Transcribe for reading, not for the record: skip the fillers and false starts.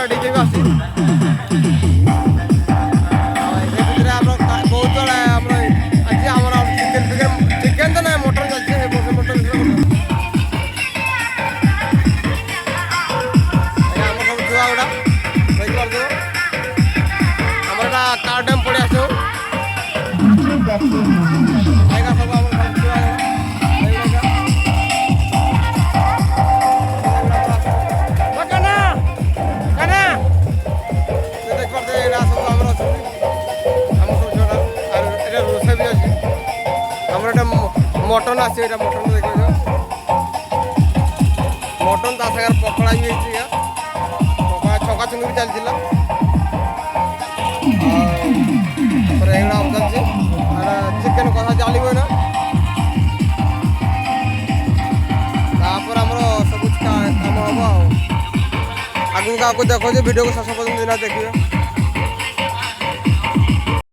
DJ ବି ଆସୁଛି ସେ ଭିତରେ ଆମର ବହୁତ ଜଣ ଆମର ଆଜି ଆମର ଚିକେନ ତ ନାହିଁ ମଟନ ଚାଲିଛି ମଟନ ଆମର ସବୁ ଛୁଆ ଗୁଡ଼ା ଦେଖିପାରୁଥିବ ଆମର ଏଇଟା କାର ଡ୍ୟାମ୍ ପଡ଼ି ଆସିବ ଏଇଟା ସବୁ ଆମର ଛୁଆ मटन आसी मटन देख मटन ता सागर पकड़ा भी पकड़ा छका चुंगी भी चलती चलती चिकेन कथा चलो ना सब काम हम आगे क्या देखो वीडियो को शेष पर्यटन देखिए।